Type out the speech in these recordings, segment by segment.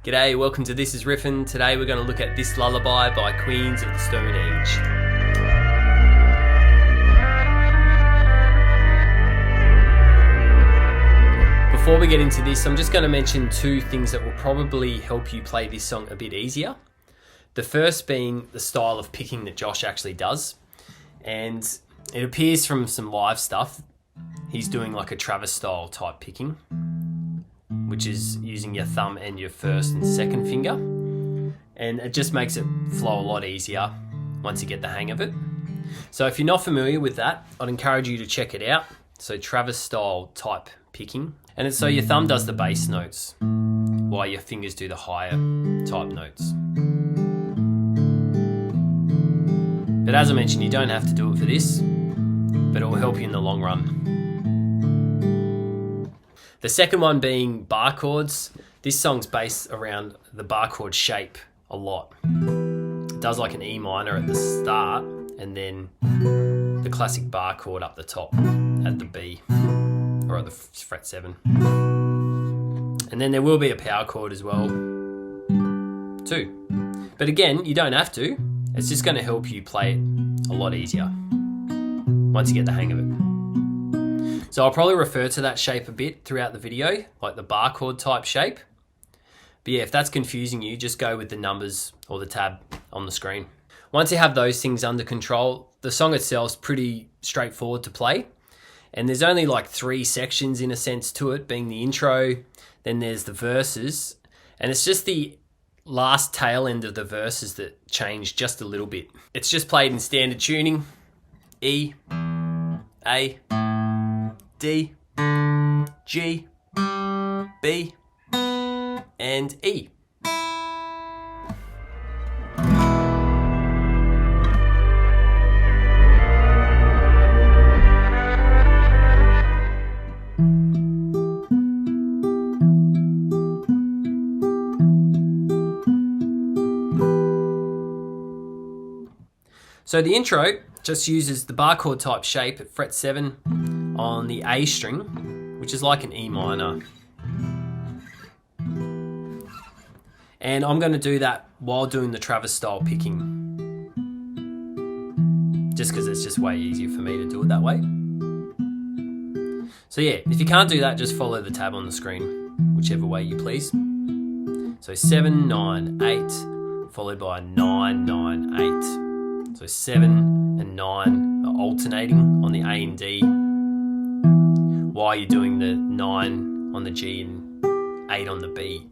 G'day, welcome to This Is Riffin'. Today we're going to look at This Lullaby by Queens of the Stone Age. Before we get into this, I'm just going to mention two things that will probably help you play this song a bit easier. The first being the style of picking that Josh actually does. And it appears from some live stuff, he's doing like a Travis style type picking, which is using your thumb and your first and second finger. And it just makes it flow a lot easier once you get the hang of it. So if you're not familiar with that, I'd encourage you to check it out. So Travis style type picking. And it's so your thumb does the bass notes while your fingers do the higher type notes. But as I mentioned, you don't have to do it for this, but it will help you in the long run. The second one being bar chords. This song's based around the bar chord shape a lot. It does like an E minor at the start and then the classic bar chord up the top at the B or at the fret 7. And then there will be a power chord as well too. But again, you don't have to. It's just going to help you play it a lot easier once you get the hang of it. So I'll probably refer to that shape a bit throughout the video, like the bar chord type shape. But yeah, if that's confusing you, just go with the numbers or the tab on the screen. Once you have those things under control, the song itself is pretty straightforward to play. And there's only like 3 sections in a sense to it, being the intro, then there's the verses, and it's just the last tail end of the verses that change just a little bit. It's just played in standard tuning, E, A, D, G, B, and E. So the intro just uses the bar chord type shape at fret 7 on the A string, which is like an E minor. And I'm going to do that while doing the Travis style picking, just because it's just way easier for me to do it that way. So yeah, if you can't do that, just follow the tab on the screen, whichever way you please. So 7, 9, 8, followed by 9, 9, 8. So 7 and 9 are alternating on the A and D while you're doing the 9 on the G and 8 on the B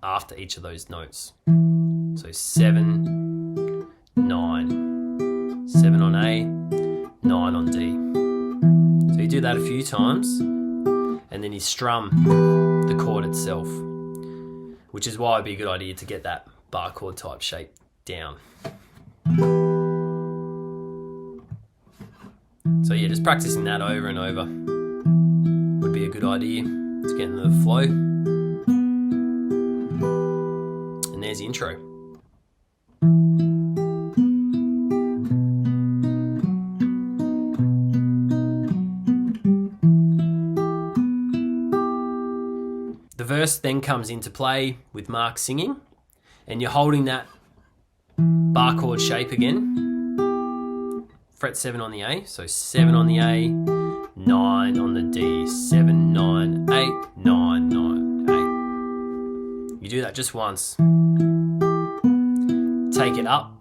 after each of those notes. So 7, 9, 7 on A, 9 on D. So you do that a few times and then you strum the chord itself, which is why it'd be a good idea to get that bar chord type shape down. So yeah, just practicing that over and over would be a good idea to get into the flow. And there's the intro. The verse then comes into play with Mark singing, and you're holding that bar chord shape again. Fret 7 on the A, so 7 on the A, 9 on the D, 7, 9, 8, 9, 9, 8. You do that just once. Take it up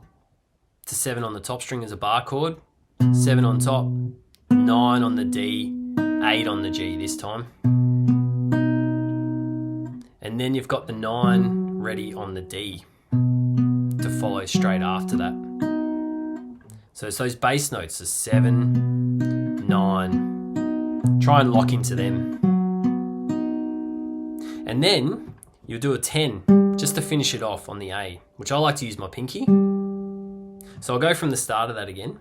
to 7 on the top string as a bar chord, 7 on top, 9 on the D, 8 on the G this time. And then you've got the 9 ready on the D to follow straight after that. So it's those bass notes, the 7, 9, try and lock into them. And then you'll do a 10 just to finish it off on the A, which I like to use my pinky. So I'll go from the start of that again.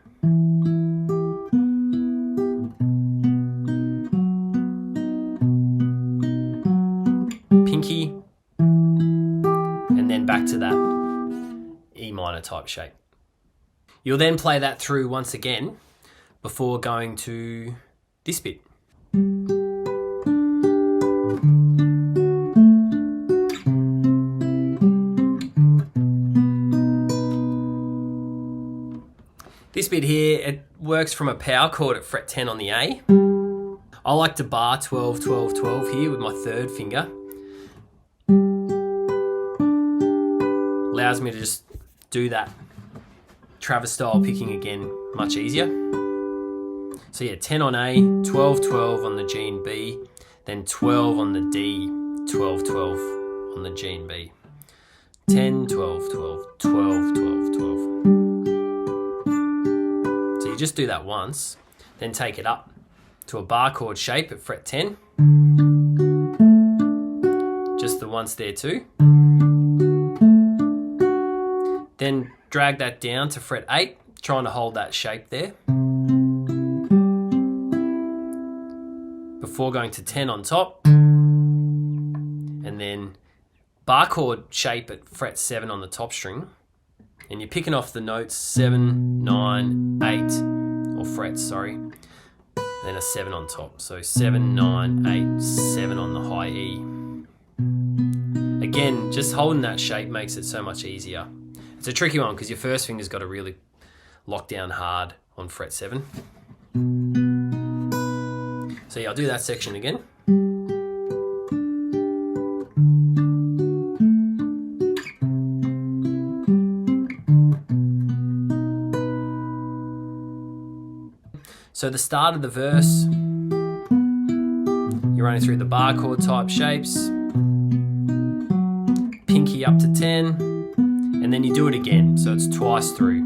Pinky, and then back to that E minor type shape. You'll then play that through once again before going to this bit. bit here, it works from a power chord at fret 10 on the A. I like to bar 12, 12, 12 here with my third finger. Allows me to just do that Travis style picking again much easier. So yeah, 10 on A, 12, 12 on the G and B, then 12 on the D, 12, 12 on the G and B. 10, 12, 12, 12, 12, 12. So you just do that once, then take it up to a bar chord shape at fret 10. Just the once there too. Then drag that down to fret 8, trying to hold that shape there. Before going to 10 on top. And then bar chord shape at fret 7 on the top string. And you're picking off the notes 7, 9, 8, or frets, sorry. Then a 7 on top. So 7, 9, 8, 7 on the high E. Again, just holding that shape makes it so much easier. It's a tricky one because your first finger's got to really lock down hard on fret 7. So yeah, I'll do that section again. So the start of the verse, you're running through the bar chord type shapes, pinky up to 10, and then you do it again, so it's twice through.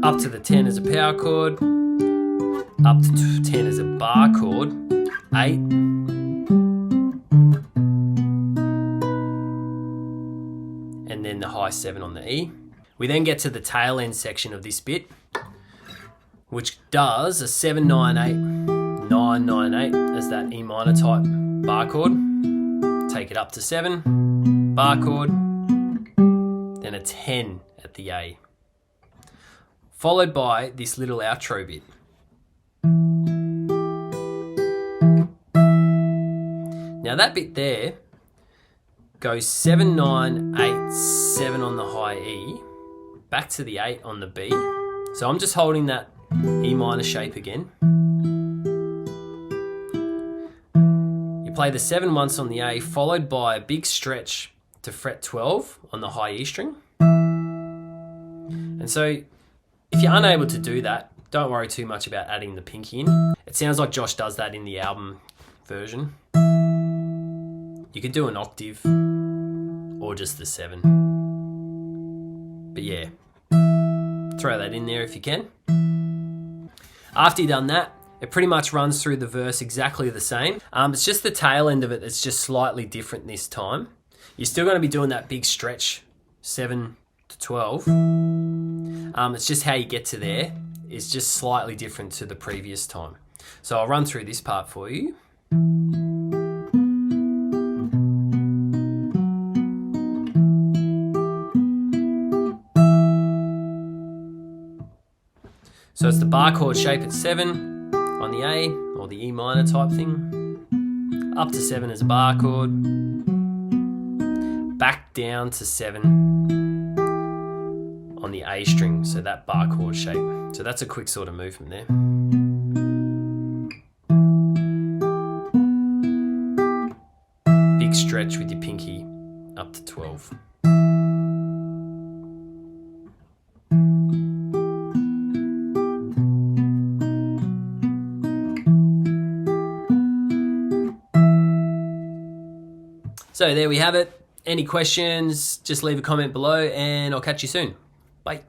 Up to the 10 is a power chord, up to 10 is a bar chord, 8, and then the high 7 on the E. We then get to the tail end section of this bit, which does a 7, 9, 8, 9, 9, 8 as that E minor type bar chord. Take it up to 7, bar chord, then a 10 at the A. Followed by this little outro bit. Now that bit there goes 7, 9, 8, 7 on the high E, back to the 8 on the B. So I'm just holding that E minor shape again. You play the 7 once on the A, followed by a big stretch to fret 12 on the high E string. And so if you're unable to do that, don't worry too much about adding the pinky in. It sounds like Josh does that in the album version. You could do an octave or just the 7. But yeah, throw that in there if you can. After you've done that, it pretty much runs through the verse exactly the same. It's just the tail end of it that's just slightly different this time. You're still going to be doing that big stretch, 7 to 12. It's just how you get to there is just slightly different to the previous time. So I'll run through this part for you. So it's the bar chord shape at 7 on the A, or the E minor type thing. Up to 7 is a bar chord. Back down to 7 on the A string, so that bar chord shape. So that's a quick sort of movement there. Big stretch with your pinky up to 12. So there we have it. Any questions, just leave a comment below and I'll catch you soon. Bye.